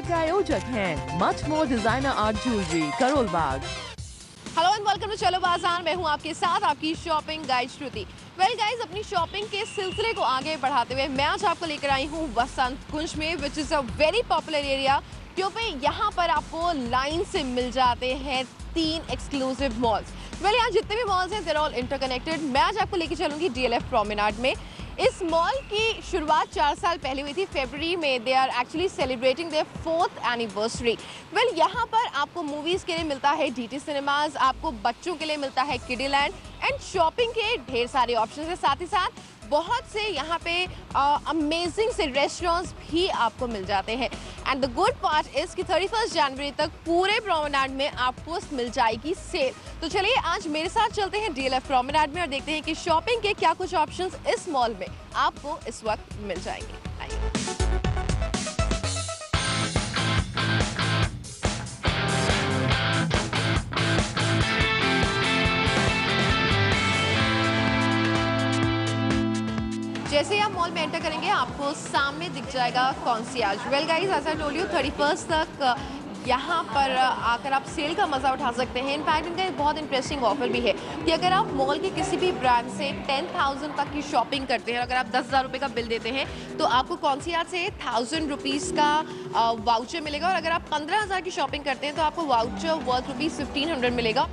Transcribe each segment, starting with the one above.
प्रायोजक हैं much more designer art jewellery Karol Bagh. Hello and welcome to Chalo Bazaar. मैं हूं आपके साथ आपकी shopping guide Shruti. Well guys, अपनी शॉपिंग के सिलसिले को आगे बढ़ाते हुए मैं आज आपको लेकर आई हूं वसंत कुंज में, which is a very popular area, क्योंकि यहाँ पर आपको लाइन से मिल जाते हैं 3 एक्सक्लूसिव मॉल्स। वेल यहाँ जितने भी मॉल्स हैं देयर ऑल इंटरकनेक्टेड। मैं आज आपको लेके चलूँगी DLF प्रोमेनाड में। इस मॉल की शुरुआत 4 साल पहले हुई थी, फरवरी में। They are actually celebrating their 4th anniversary. Well यहाँ पर आपको मूवीज़ के लिए मिलता है DT सिनेमाज, आपको बच्चों के लिए मिलता है किडी लैंड एंड शॉपिंग के ढेर सारे ऑप्शन है। साथ ही साथ बहुत से यहाँ पे अमेजिंग से रेस्टोरेंट्स भी आपको मिल जाते हैं। And the good part is कि 31 जनवरी तक पूरे प्रोमेनाड में आपको मिल जाएगी सेल। तो चलिए आज मेरे साथ चलते हैं DLF प्रोमेनाड में और देखते हैं कि शॉपिंग के क्या कुछ ऑप्शंस इस मॉल में आपको इस वक्त मिल जाएंगे। आइए। जैसे ही आप मॉल में एंटर करेंगे आपको सामने दिख जाएगा concierge. Well guys, as I told you 31 तक यहाँ पर आकर आप सेल का मज़ा उठा सकते हैं। इनफैक्ट इनका एक बहुत इंटरेस्टिंग ऑफर भी है कि अगर आप मॉल के किसी भी ब्रांड से 10,000 तक की शॉपिंग करते हैं, अगर आप 10,000 रुपये का बिल देते हैं तो आपको कॉन्सियाज से 1,000 रुपीज़ का वाउचर मिलेगा। और अगर आप 15,000 की शॉपिंग करते हैं तो आपको वाउचर वर्थ ₹1,500 मिलेगा।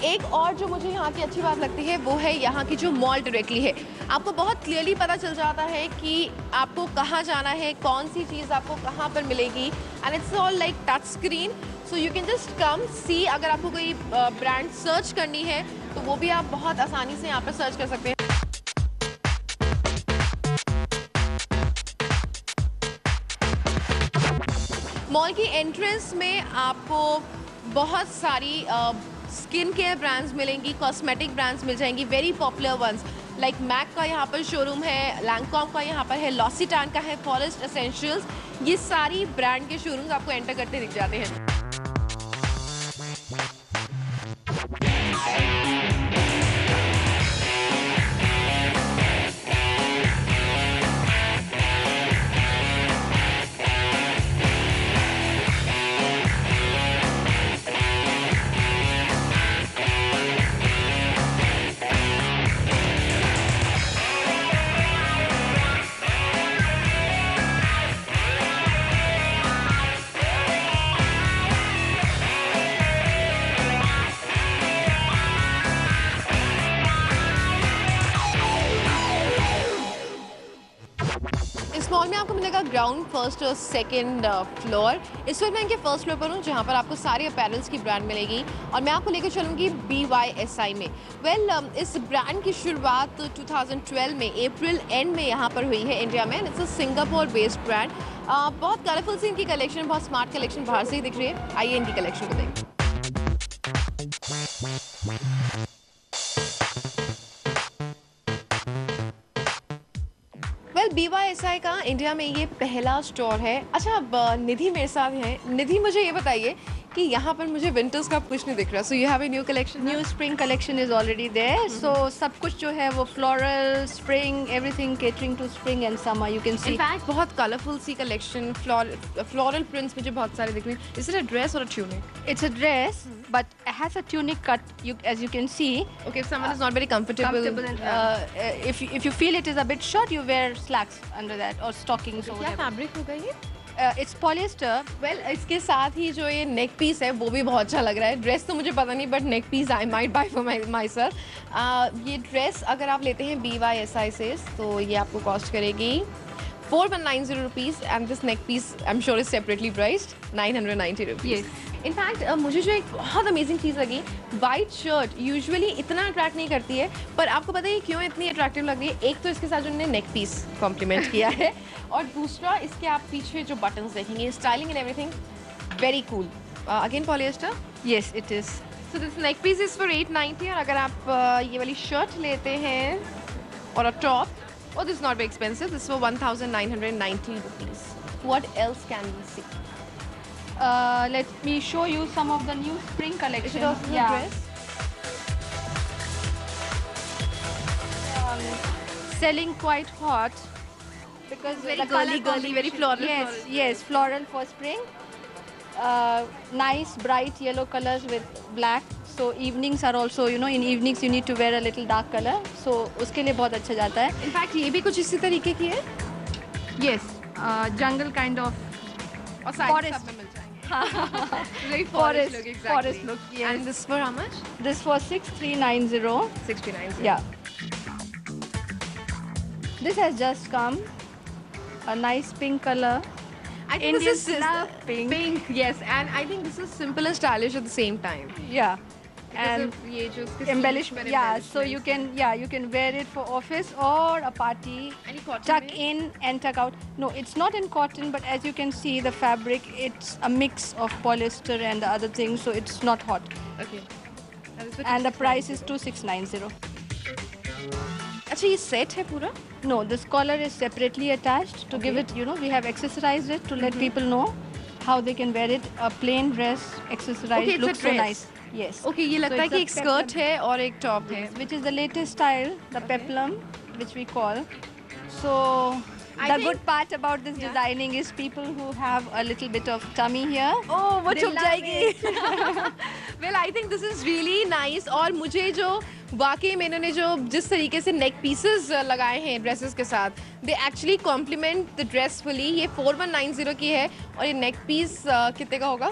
एक और जो मुझे यहाँ की अच्छी बात लगती है वो है यहाँ की जो मॉल डायरेक्टली है। आपको बहुत क्लियरली पता चल जाता है कि आपको कहाँ जाना है, कौन सी चीज़ आपको कहाँ पर मिलेगी। And it's all like touch screen, so you can just come see. अगर आपको कोई ब्रांड सर्च करनी है तो वो भी आप बहुत आसानी से यहाँ पर सर्च कर सकते हैं। मॉल की एंट्रेंस में आपको बहुत सारी स्किन केयर ब्रांड्स मिलेंगी, कॉस्मेटिक ब्रांड्स मिल जाएंगी, very popular ones like MAC का यहाँ पर शोरूम है, लैंकॉम का यहाँ पर है, लॉसिटान का है, फॉरेस्ट एसेंशियल्स। ये सारी ब्रांड के शोरूम्स आपको एंटर करते दिख जाते हैं। इस मॉल में आपको मिलेगा ग्राउंड, फर्स्ट और सेकंड फ्लोर। इस वक्त मैं इनके फर्स्ट फ्लोर पर हूँ जहाँ पर आपको सारे अपैरल्स की ब्रांड मिलेगी और मैं आपको लेकर चलूँगी BYSI में। वेल इस ब्रांड की शुरुआत 2012 में अप्रैल एंड में यहाँ पर हुई है इंडिया में। It's a Singapore based brand. बहुत कलरफुल सी इनकी कलेक्शन, बहुत स्मार्ट कलेक्शन बाहर से ही दिख रही है। आइए इनकी कलेक्शन को देखें। BYSI का इंडिया में ये पहला स्टोर है। अच्छा, अब निधि मेरे साथ हैं। निधि, मुझे ये बताइए कि यहाँ पर मुझे विंटर्स का कुछ नहीं दिख रहा। So you have a new collection? New spring collection is already there. So सब कुछ जो है वो floral, spring, everything catering to spring and summer, you can see. In fact बहुत कलरफुल सी कलेक्शन, फ्लोरल प्रिंट्स मुझे बहुत सारे दिख रहे हैं। इज इट अ ड्रेस और अ tunic? It's a dress, but it has a tunic cut. As you can see. Okay, if someone is not very comfortable. If you feel it is a bit short, you wear slacks under that or stockings or क्या whatever. Fabric होगा ये? It's polyester. Well इसके साथ ही जो ये neck piece है वो भी बहुत अच्छा लग रहा है। ड्रेस तो मुझे पता नहीं, but neck piece I might buy for myself. ये ड्रेस अगर आप लेते हैं BYSI से तो ये आपको कॉस्ट करेगी 4190 rupees and this neck piece I am sure is separately priced 990 rupees. In fact मुझे जो एक बहुत अमेजिंग चीज़ लगी, वाइट शर्ट यूजुअली इतना अट्रैक्ट नहीं करती है, पर आपको पता है क्यों इतनी अट्रैक्टिव लग रही है? एक तो इसके साथ जो उन्होंने नेक पीस कॉम्प्लीमेंट किया है और दूसरा इसके आप पीछे जो बटन्स देखेंगे, styling and everything very cool. Again polyester? Yes, it is. So this neck piece is for 890 और अगर आप ये वाली शर्ट लेते हैं और अ top, oh this is not very expensive, this is for 1990 rupees. What else can we see? Let me show you some of the new spring collection. Is it also the dress? Selling quite hot because Very the girly, color girly, very floral, Yes, floral. yes, floral for spring. Nice bright yellow colors with black. So evenings are also, you know, in evenings you need to wear a little dark color. So उसके लिए बहुत अच्छा जाता है. In fact ये भी कुछ इसी तरीके की है Yes, jungle kind of और साइड Forest. सब में मिल जाएंगे. Very Forest, forest look, exactly. forest look, yes. And this for how much? this for 6390. 69. Yeah. This has just come. A nice pink color. I think Indians this is love pink. Pink, yes, and I think this is simple and stylish at the same time. Yeah. Because And of ये जो उसके embellishment. sleeves पर Yeah, so you embellishments. can wear it for office or a party. Any cotton Tuck में? in and tuck out. No, it's not in cotton, but as you can see, the fabric, it's a mix of polyester and the other things, so it's not hot. Okay. And the price is 2690. अच्छा ये set है पूरा? No, this collar is separately attached to give it, you know, we have accessorized it to let people know how they can wear it. A plain dress accessorized Okay, it's a looks so dress. nice. Yes. Okay ये लगता So है it's कि a एक skirt peplum. है और एक top है. Which is the latest style, the peplum, which we call. So I the think- good part about this Yeah. designing is people who have a little bit of tummy here. ओह वो They छुप love जाएगी. Well, I think this is really nice और मुझे जो वाकई में इन्होंने जो जिस तरीके से नेक पीसेस लगाए हैं ड्रेसेस के साथ they actually complement the dress fully. ये 4190 की है और ये नेक पीस कितने का होगा?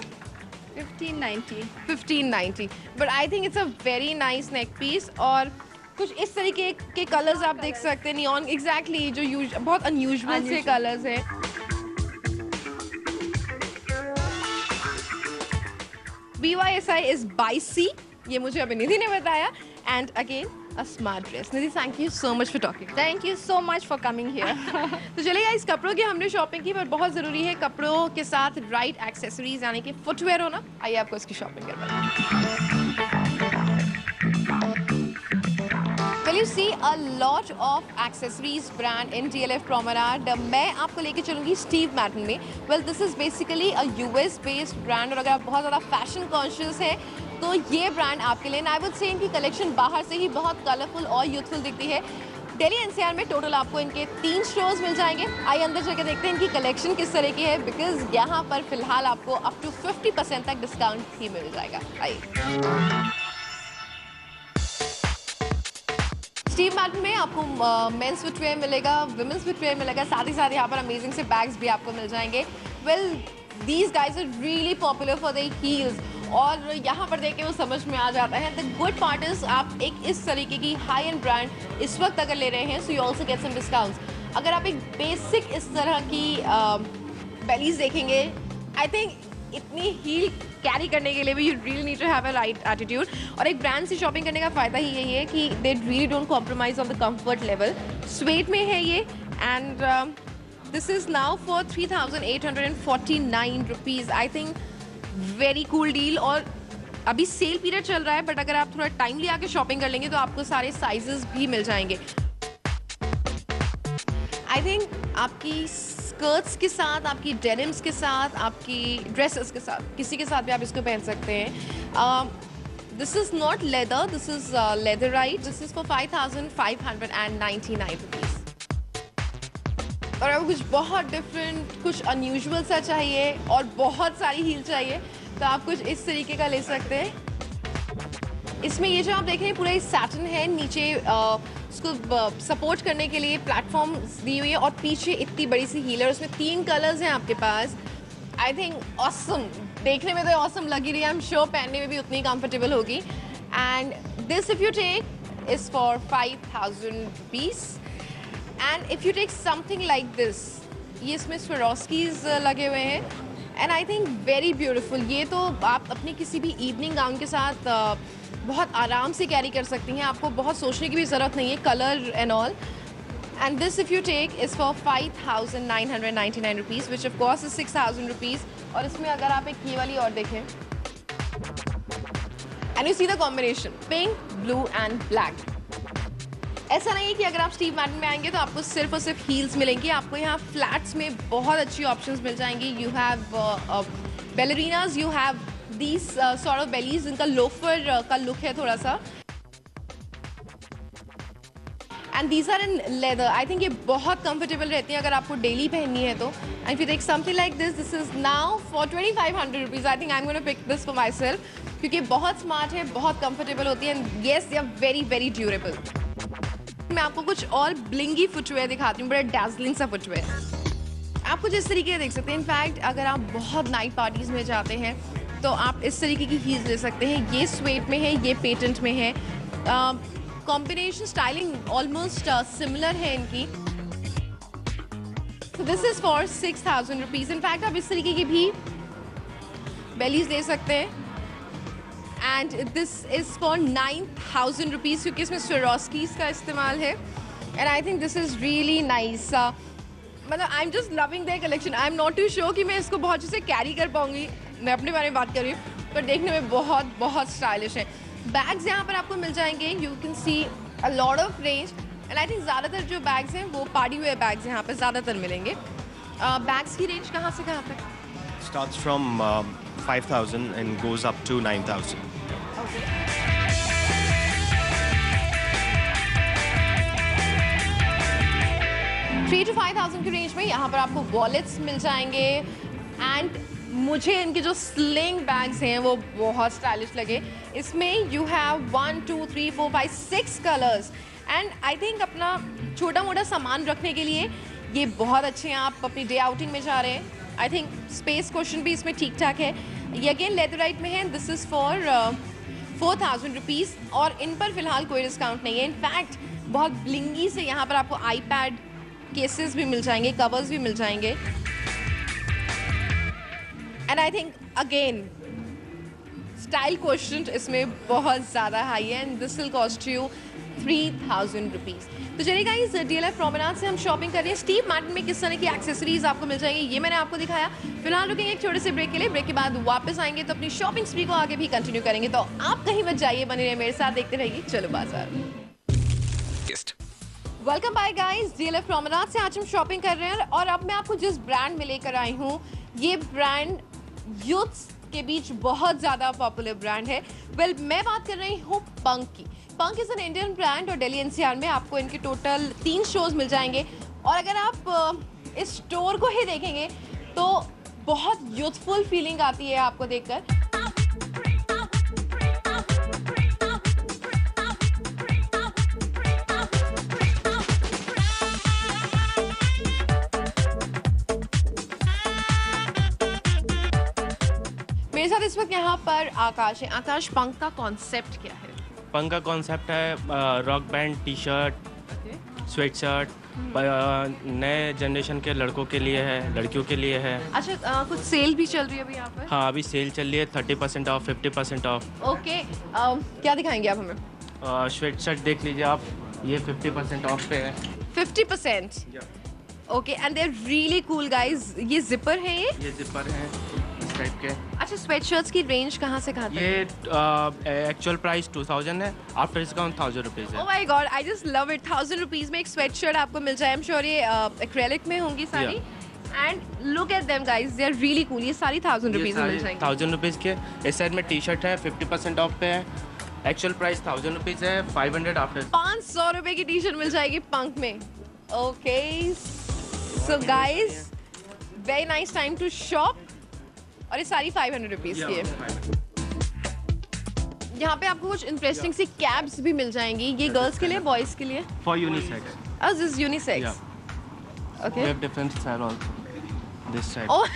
1590. 1590. But I think it's a very nice neck piece और कुछ इस तरीके के कलर्स आप देख सकते हैं नियॉन एग्जैक्टली जो बहुत अनयूजुअल से कलर्स हैं. BYSI is by C. ये मुझे अभी निधि ने बताया. And again, a smart dress. Nidhi, thank you so much for talking. Thank you so much for coming here. तो चलिए इस कपड़ों की हमने शॉपिंग की पर बहुत ज़रूरी है कपड़ों के साथ राइट एक्सेसरीज यानी कि फुटवेयर होना. आइए आपको इसकी शॉपिंग करवाएं. Well, you see a lot of accessories brand in DLF Promenade. मैं आपको लेके चलूँगी स्टीव मैटन में. Well, this is basically a US based brand और अगर आप बहुत ज़्यादा फैशन कॉन्शियस हैं तो ये ब्रांड आपके लिए. आई वुड से इनकी कलेक्शन बाहर से ही बहुत कलरफुल और यूथफुल दिखती है. दिल्ली एनसीआर में टोटल आपको इनके 3 स्टोर्स मिल जाएंगे. आइए अंदर जाकर देखते हैं इनकी कलेक्शन किस तरह की है बिकॉज यहाँ पर फिलहाल आपको अप टू 50% तक डिस्काउंट ही मिल जाएगा. आइए स्टीव मैटन में आपको मेंस फुटवेयर मिलेगा, विमेंस फुटवेयर मिलेगा, साथ ही साथ यहाँ पर अमेजिंग से बैग्स भी आपको मिल जाएंगे. Well these guys are really popular for the heels और यहाँ पर देख के वो समझ में आ जाता है. द गुड पार्ट इज आप एक इस तरीके की हाई एंड ब्रांड इस वक्त अगर ले रहे हैं so you also get some discounts. अगर आप एक बेसिक इस तरह की बेलीज देखेंगे आई थिंक इतनी हील कैरी करने के लिए भी you really need to have a right attitude. और एक ब्रांड से शॉपिंग करने का फ़ायदा ही यही है कि they really don't compromise on the comfort level. Sweat में है ये and this is now for 3849 rupees. I think very cool deal. और अभी सेल पीरियड चल रहा है बट अगर आप थोड़ा टाइम ले आके शॉपिंग कर लेंगे तो आपको सारे साइजेस भी मिल जाएंगे. आई थिंक आपकी स्कर्ट्स के साथ, आपकी डेनिम्स के साथ, आपकी ड्रेसेस के साथ, किसी के साथ भी आप इसको पहन सकते हैं. This is not leather, this is leatherette. This is for 5599 rupees. और आपको कुछ बहुत डिफरेंट, कुछ अनयूजुअल सा चाहिए और बहुत सारी हील चाहिए तो आप कुछ इस तरीके का ले सकते हैं. इसमें ये जो आप देख रहे हैं पूरा ये सैटिन है. नीचे उसको सपोर्ट करने के लिए प्लेटफॉर्म दी हुई है और पीछे इतनी बड़ी सी हील है. उसमें 3 कलर्स हैं आपके पास. I think awesome. देखने में तो ऑसम लग ही रही है. आई एम श्योर पहनने में भी उतनी कंफर्टेबल होगी. And this if you take is for 5000 rupees. And if you take something like this, ये इसमें स्वरोस्कीज लगे हुए हैं and I think very beautiful. ये तो आप अपनी किसी भी इवनिंग गाउन के साथ बहुत आराम से कैरी कर सकती हैं. आपको बहुत सोचने की भी ज़रूरत नहीं है colour and all. And this if you take is for 5999 rupees which of course is 6000 rupees. और इसमें अगर आप एक ये वाली और देखें and you see the combination pink, blue and black. ऐसा नहीं है कि अगर आप स्टीव मैटन में आएंगे तो आपको सिर्फ और सिर्फ हील्स मिलेंगी. आपको यहाँ फ्लैट्स में बहुत अच्छी ऑप्शंस मिल जाएंगी. You have ballerinas, you have these sort of bellies. इनका लोफर का लुक है थोड़ा सा. And these are in leather. I think ये बहुत कंफर्टेबल रहती हैं अगर आपको डेली पहननी है तो. And if you take something like this is now for 2500 rupees. I think I am gonna pick this for myself, क्योंकि बहुत स्मार्ट है, बहुत कंफर्टेबल होती है and yes they are very very durable. मैं आपको कुछ और ब्लिंगी फुटवेयर दिखाती हूँ, बड़ा डैज़लिंग सा फुटवेयर. आप कुछ इस तरीके से देख सकते हैं. इनफैक्ट अगर आप बहुत नाइट पार्टीज़ में जाते हैं तो आप इस तरीके की हील्स ले सकते हैं. ये स्वेट में है, ये पेटेंट में है. कॉम्बिनेशन स्टाइलिंग ऑलमोस्ट सिमिलर है इनकी. तो this is for 6000 rupees. In fact आप इस तरीके की भी बेलीज ले सकते हैं. And this is for 9000 rupees, क्योंकि इसमें स्वरोस्कीज़ का इस्तेमाल है. And I think this is really nice. मतलब I am just loving the collection. I am not too sure कि मैं इसको बहुत अच्छे से कैरी कर पाऊंगी. मैं अपने बारे में बात कर रही हूँ, पर देखने में बहुत बहुत स्टाइलिश है. बैग्स यहाँ पर आपको मिल जाएंगे. You can C a lot of range. And I think ज़्यादातर जो बैग्स हैं वो पार्टी वेयर बैग्स यहाँ पर ज़्यादातर मिलेंगे. बैग्स की रेंज कहाँ से कहाँ तक? Starts from 5,000 and goes up to 9,000. 3 to 5,000 की रेंज में यहाँ पर आपको वॉलेट्स मिल जाएंगे. एंड मुझे इनके जो स्लिंग बैग्स हैं वो बहुत स्टाइलिश लगे. इसमें you have 1 2 3 4 5 6 colours. And I think अपना छोटा मोटा सामान रखने के लिए ये बहुत अच्छे हैं. आप अपनी डे आउटिंग में जा रहे हैं, आई थिंक स्पेस क्वेश्चन भी इसमें ठीक ठाक है. ये अगेन लेदराइट में है. This is for 4000 rupees. और इन पर फिलहाल कोई डिस्काउंट नहीं है. इनफैक्ट बहुत ब्लिंगी से यहाँ पर आपको आईपैड केसेस भी मिल जाएंगे, कवर्स भी मिल जाएंगे. And I think again style question इसमें बहुत ज़्यादा हाई है. And this will cost you 3000 rupees. तो चलिए गाइस, DLF प्रोमेनाड से हम शॉपिंग कर रहे हैं. स्टीव मार्टिन में किस तरह की एक्सेसरीज आपको मिल जाएंगी ये मैंने आपको दिखाया. फिलहाल रुकेंगे एक छोटे से ब्रेक के लिए. ब्रेक के बाद वापस आएंगे तो अपनी शॉपिंग स्प्री को आगे भी कंटिन्यू करेंगे. तो आप कहीं मत जाइए, बने रहिए मेरे साथ, देखते रहिए Chalo Bazaar. Welcome bye guys, DLF promenade से आज हम शॉपिंग कर रहे हैं. और अब मैं आपको जिस ब्रांड में लेकर आई हूँ, ये ब्रांड यूथ्स के बीच बहुत ज़्यादा पॉपुलर ब्रांड है. वेल, मैं बात कर रही हूँ पंक की. पंक इज़ एन इंडियन ब्रांड और दिल्ली NCR में आपको इनके टोटल 3 शोज मिल जाएंगे. और अगर आप इस स्टोर को ही देखेंगे तो बहुत यूथफुल फीलिंग आती है आपको देखकर. मेरे साथ इस वक्त यहाँ पर आकाश है. आकाश, पंक का कॉन्सेप्ट क्या है? पंक का कॉन्सेप्ट है rock band, T shirt, sweat shirt. नए जनरेशन के लड़कों के लिए है, लड़कियों के लिए है. अच्छा, कुछ सेल भी चल रही है अभी यहाँ पर? हाँ, अभी सेल चल रही है. 30% ऑफ, 50% ऑफ. ओके, क्या दिखाएंगे आप हमें? स्वेट शर्ट देख लीजिए आप, ये 50% ऑफ पे है. 50%? Okay, and they are really cool guys. ये जिपर है? ये जिपर है इस टाइप के. अच्छा, स्वेट शर्ट्स की रेंज कहाँ से कहाँ तक? ये एक्चुअल प्राइस 2000 है, आफ्टर डिस्काउंट 1000 रुपीज़ है. Oh my god, I just love it. 1000 rupees में एक स्वेट शर्ट आपको मिल जाए. आई एम श्योर ये एक्रेलिक में होंगी सारी. And look at them guys, they are really cool. ये सारी 1000 रुपीज़ में मिल जाएंगी. 1000 रुपीज़ के. इस साइड में टी शर्ट है, 50% ऑफ पे है. एक्चुअल प्राइस 1000 रुपीज़ है, 500 आफ्टर. 500 रुपए की टी शर्ट मिल जाएगी पंक में. Okay, so guys, very nice time to shop. और ये सारी 500 रुपीज़ की है. यहाँ पे आपको कुछ इंटरेस्टिंग सी कैप्स भी मिल जाएंगी. ये गर्ल्स के लिए, बॉयज़ के लिए? For unisex. Oh, this is unisex. Yeah. Okay. We have different style also. This side. Oh,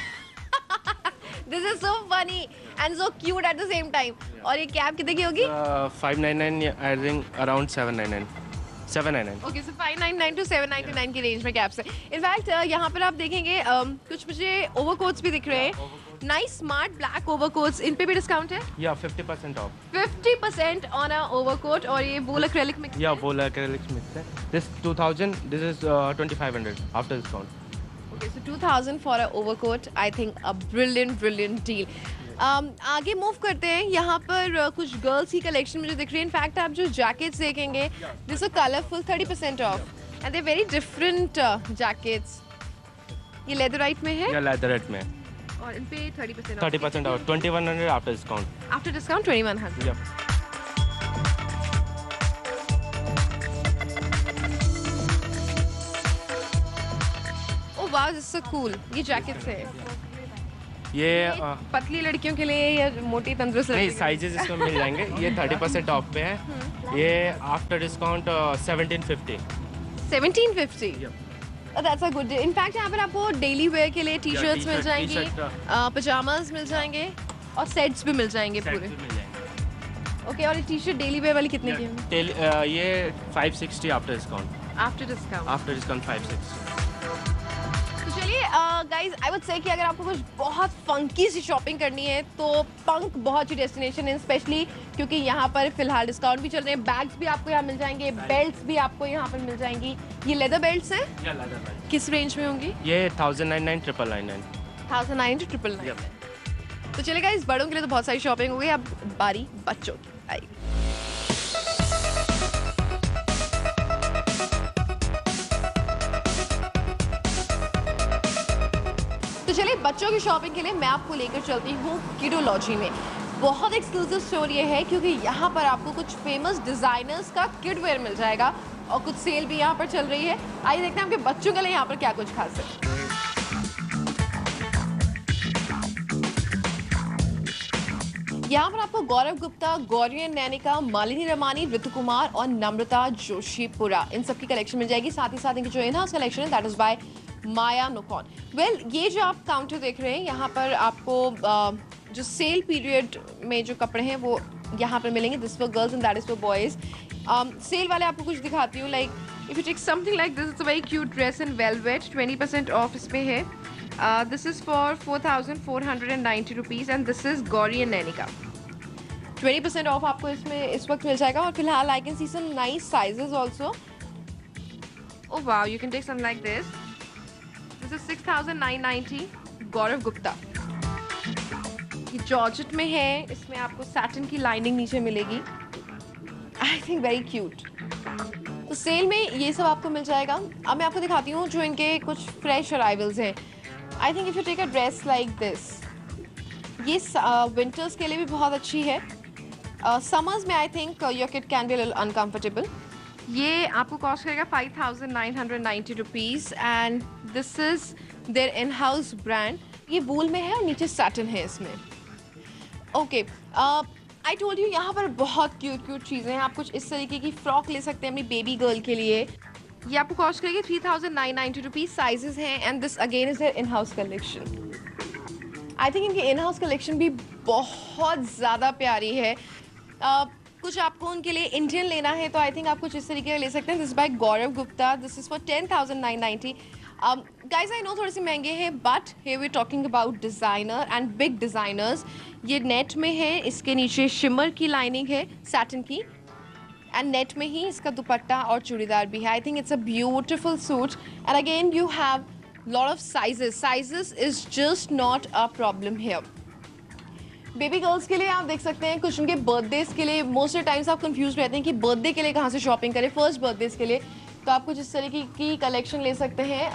this is so funny and so cute at the same time. और ये cap कितने की होगी? 599. I think around 799. 799. Okay, so 599 to 799 की range में caps है. In fact यहाँ पर आप देखेंगे कुछ मुझे ओवरकोट्स भी दिख रहे हैं. Nice smart black overcoats. इन पे भी डिस्काउंट है? Yeah, 50% off. 50% on a overcoat. और ये वोल एक्रेलिक में? Yeah, wool acrylics mixed है. This 2000. This is 2500 after discount. Okay, so 2000 for a overcoat. I think a brilliant deal. आगे move करते हैं. यहाँ पर कुछ गर्ल्स की कलेक्शन मुझे दिख रही है. इनफैक्ट आप जो जैकेट्स देखेंगे, this are colourful. 30% off and they very different jackets. ये लेदराइट में है? या लेदरेट में. और इन पे 30% 30% of. 2100 after discount. After discount 2100. Yep. Wow, this is cool. ये जैकेट्स है, ये पतली लड़कियों के लिए या मोटी तंदुरुस्त नहीं, लड़कियों साइजेस इसमें मिल जाएंगे। ये 30% ऑफ पे है। ये आफ्टर डिस्काउंट 1750। के लिए? 1750। That's a good. इनफैक्ट यहाँ पर आपको डेली वेयर के लिए टी शर्ट्स मिल t-shirt, जाएंगी, t-shirt, पजामाज मिल जाएंगे और सेट्स भी मिल जाएंगे सेट पूरे। भी मिल जाएंगे। ओके, और ये टी शर्ट डेली वेयर वाली कितने की है? ये 560 after discount. After discount. After discount 560। तो चलिए गाइज, आई वुड से कि अगर आपको कुछ बहुत फंकी सी शॉपिंग करनी है तो पंक बहुत अच्छी डेस्टिनेशन है, स्पेशली क्योंकि यहाँ पर फिलहाल डिस्काउंट भी चल रहे हैं। बैग्स भी आपको यहाँ मिल जाएंगे, बेल्ट्स भी आपको यहाँ पर मिल जाएंगी। ये लेदर बेल्ट्स हैं, या लेदर बेल्ट। किस रेंज में होंगी? ये 1099 999। 1009 to 999। तो चलिए गाइज, बड़ों के लिए तो बहुत सारी शॉपिंग हो गई, अब बारी बच्चों की आई। तो चलिए, बच्चों की शॉपिंग के लिए मैं आपको लेकर चलती हूँ किडोलॉजी में। बहुत एक्सक्लूसिव स्टोर ये है क्योंकि यहाँ पर आपको कुछ फेमस डिजाइनर्स का किड वेयर मिल जाएगा और कुछ सेल भी यहाँ पर चल रही है। आइए देखते हैं आपके बच्चों के लिए यहाँ पर क्या कुछ खास है। यहाँ पर आपको गौरव गुप्ता, गौरियन नैनिका, मालिनी रमानी, ऋतु कुमार और नम्रता जोशीपुरा, इन सब की कलेक्शन मिल जाएगी। साथ ही साथ इनकी जो इन हाउस कलेक्शन है दैट इज बाय माया नुकॉन। वेल, ये जो आप काउंटर देख रहे हैं यहाँ पर आपको जो सेल पीरियड में जो कपड़े हैं वो यहाँ पर मिलेंगे। This for girls and that is for boys. Sale वाले आपको कुछ दिखाती हूँ, like if you take something like this, it's a very cute dress in velvet, 20% off इसमें है। This is for 4490 rupees and this is Gauri and Nainika. 20% off आपको इसमें इस वक्त मिल जाएगा। और फिलहाल I can see some nice sizes also. Oh wow, you can take some like this. This is 6990, गौरव गुप्ता। ये जॉर्जेट में है, इसमें आपको सैटिन की लाइनिंग नीचे मिलेगी। आई थिंक वेरी क्यूट। तो सेल में ये सब आपको मिल जाएगा। अब मैं आपको दिखाती हूँ जो इनके कुछ फ्रेश अराइवल्स हैं। I think if you take a dress like this, ये विंटर्स के लिए भी बहुत अच्छी है। समर्स में I think your kid can be little uncomfortable. ये आपको कॉस्ट करेगा 5990 rupees and this is their in house brand. ये वूल में है और नीचे सैटिन है इसमें। ओके, आई टोल्ड यू यहाँ पर बहुत क्यूट क्यूट चीज़ें हैं। आप कुछ इस तरीके की फ्रॉक ले सकते हैं अपनी बेबी गर्ल के लिए। ये आपको कॉस्ट करेगी 3990 रुपीज़। साइजेस हैं and this again is their in house collection. I think इनकी इन हाउस कलेक्शन भी बहुत ज़्यादा प्यारी है। कुछ आपको उनके लिए इंडियन लेना है तो आई थिंक आप कुछ इस तरीके का ले सकते हैं। This by Gaurav Gupta, this is for 10,990। Guys I know थोड़े से महंगे हैं but here we're talking about designer and big designers. ये नेट में है, इसके नीचे शिमर की लाइनिंग है सैटिन की एंड नेट में ही इसका दुपट्टा और चूड़ीदार भी है। I think it's a beautiful suit and again you have lot of sizes is just not a problem here. Baby girls के लिए आप देख सकते हैं कुछ उनके बर्थडेज के लिए। मोस्ट ऑफ टाइम्स आप कंफ्यूज रहते हैं कि बर्थडे के लिए कहाँ से शॉपिंग करें, फर्स्ट बर्थडेज के लिए, तो आप कुछ इस तरीके की कलेक्शन ले सकते हैं।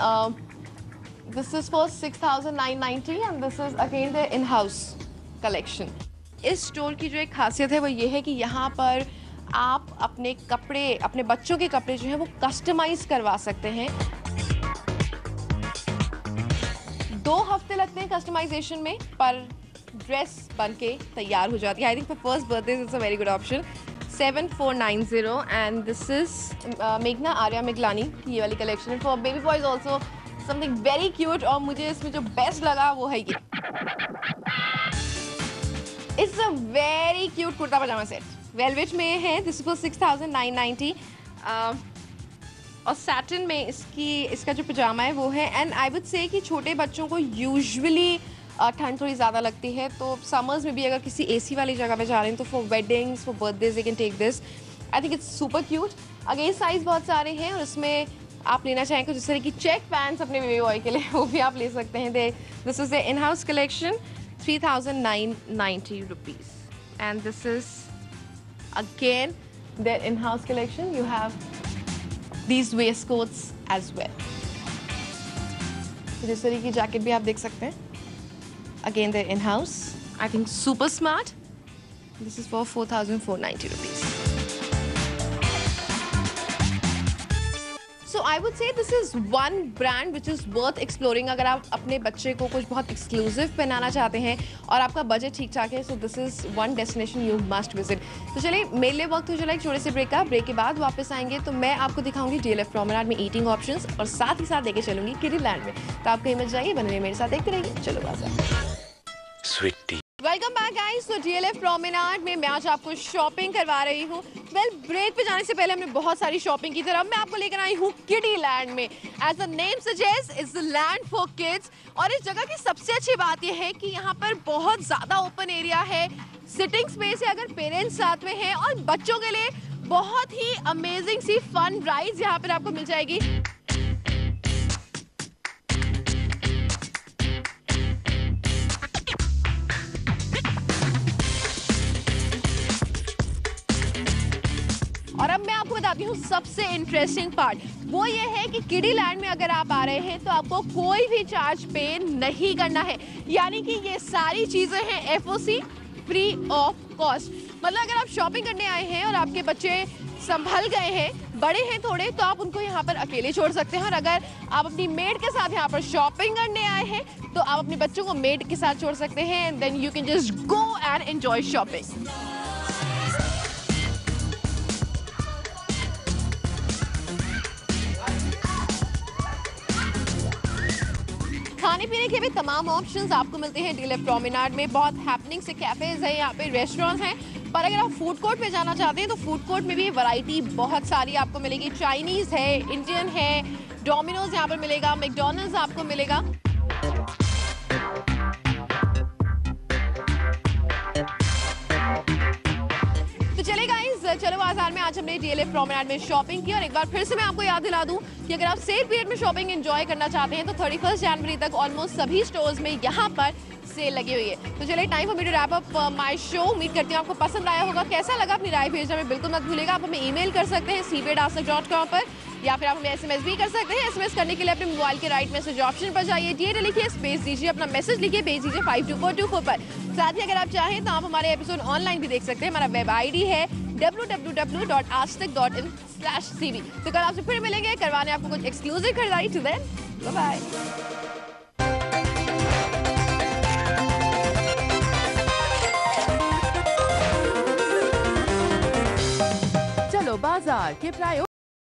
This is for 6990 and this is again the in house collection. इस स्टोर की जो एक खासियत है वो ये है कि यहाँ पर आप अपने कपड़े, अपने बच्चों के कपड़े जो हैं वो कस्टमाइज करवा सकते हैं। 2 हफ्ते लगते हैं कस्टमाइजेशन में पर ड्रेस बन के तैयार हो जाती है। I think for first birthday it's a very good option. 7490 and this is मेघना आर्या मिगलानी की ये वाली collection. For baby boys also something very cute और मुझे इसमें जो बेस्ट लगा वो है ये। It's a very cute kurta pajama set, velvet में है। दिस इज फॉर 6990 और सैटिन में इसका जो पजामा है वो है। एंड आई वुड से कि छोटे बच्चों को यूजुअली ठंड थोड़ी ज़्यादा लगती है तो समर्स में भी अगर किसी एसी वाली जगह पे जा रहे हैं तो for weddings, for birthdays they can take this. I think it's super cute. Again size बहुत सारे हैं और इसमें आप लेना चाहें कुछ जिस तरह की चेक पैंट्स अपने बेबी बॉय के लिए वो भी आप ले सकते हैं। This is the in house collection, 3990 rupees and this is again the in house collection. You have these waistcoats as well. जिस तरह की जैकेट भी आप देख सकते हैं। Again, they're in-house. I think super smart. This is for 4,490 rupees. So I I would say this is one brand which is worth exploring अगर आप अपने बच्चे को कुछ बहुत एक्सक्लूसिव पहनाना चाहते हैं और आपका बजट ठीक ठाक है, so this is one destination you must visit. तो चलिए मेरे लिए वक्त हो चला एक छोटे से ब्रेक का। ब्रेक के बाद वापस आएंगे तो मैं आपको दिखाऊंगी डीएलएफ प्रोमेनाड में ईटिंग ऑप्शंस और साथ ही साथ लेके चलूंगी किडी लैंड में। तो आप कहीं मत जाइए, बने मेरे साथ देखते रहिए। Chalo Bazaar. Sweety welcome back guys. तो डीएलएफ प्रोमेनाड में मैं आज आपको शॉपिंग करवा रही हूँ। वेल ब्रेक पे जाने से पहले हमने बहुत सारी शॉपिंग की, तरफ मैं आपको लेकर आई हूँ किडी लैंड में। As the name suggest it's the land for kids. और इस जगह की सबसे अच्छी बात यह है कि यहाँ पर बहुत ज़्यादा ओपन एरिया है, सिटिंग स्पेस है अगर पेरेंट्स साथ में हैं, और बच्चों के लिए बहुत ही अमेजिंग सी फन राइड्स यहाँ पर आपको मिल जाएगी। और अब मैं आपको बताती हूँ सबसे इंटरेस्टिंग पार्ट, वो ये है कि किडी लैंड में अगर आप आ रहे हैं तो आपको कोई भी चार्ज पे नहीं करना है। यानी कि ये सारी चीजें हैं एफओसी फ्री ऑफ कॉस्ट। मतलब अगर आप शॉपिंग करने आए हैं और आपके बच्चे संभल गए हैं, बड़े हैं थोड़े, तो आप उनको यहाँ पर अकेले छोड़ सकते हैं। और अगर आप अपनी मेड के साथ यहाँ पर शॉपिंग करने आए हैं तो आप अपने बच्चों को मेड के साथ छोड़ सकते हैं and then you can just go and enjoy shopping. खाने पीने के भी तमाम ऑप्शंस आपको मिलते हैं डीएलएफ प्रोमेनाड में। बहुत हैपनिंग से कैफेज हैं, यहाँ पे रेस्टोरेंट्स हैं। पर अगर आप फूड कोर्ट पे जाना चाहते हैं तो फूड कोर्ट में भी वैरायटी बहुत सारी आपको मिलेगी। चाइनीज़ है, इंडियन है, डोमिनोज यहाँ पर मिलेगा, मैकडॉनल्ड्स आपको मिलेगा। चले गाइस, चलो बाजार में आज हमने डीएलएफ प्रोमेनाड में शॉपिंग की। और एक बार फिर से मैं आपको याद दिला दूं कि अगर आप सेल पीरियड में शॉपिंग एंजॉय करना चाहते हैं तो 31 जनवरी तक ऑलमोस्ट सभी स्टोर्स में यहाँ पर सेल लगी हुई है। तो चलिए time for me to wrap up my show. उम्मीद करती हूँ आपको पसंद आया होगा। कैसा लगा अपनी राय भेजना में बिल्कुल मत भूलिएगा। आप हमें ईमेल कर सकते हैं cbed@asktak.com पर, या फिर आप हमें एसएमएस भी कर सकते हैं। एसएमएस करने के लिए अपने मोबाइल के राइट मैसेज ऑप्शन पर जाइए, डीएल लिखिए, स्पेस दीजिए, अपना मैसेज लिखिए, भेज दीजिए 52424 पर। साथ ही अगर आप चाहें तो आप हमारे एपिसोड ऑनलाइन भी देख सकते हैं। हमारा वेब आईडी है www.asktak.in/cb। तो कल आपसे फिर मिलेंगे, करवाने आपको कुछ एक्सक्लूसिव खरीदारी। To then bye bye. Chalo Bazaar के प्रायो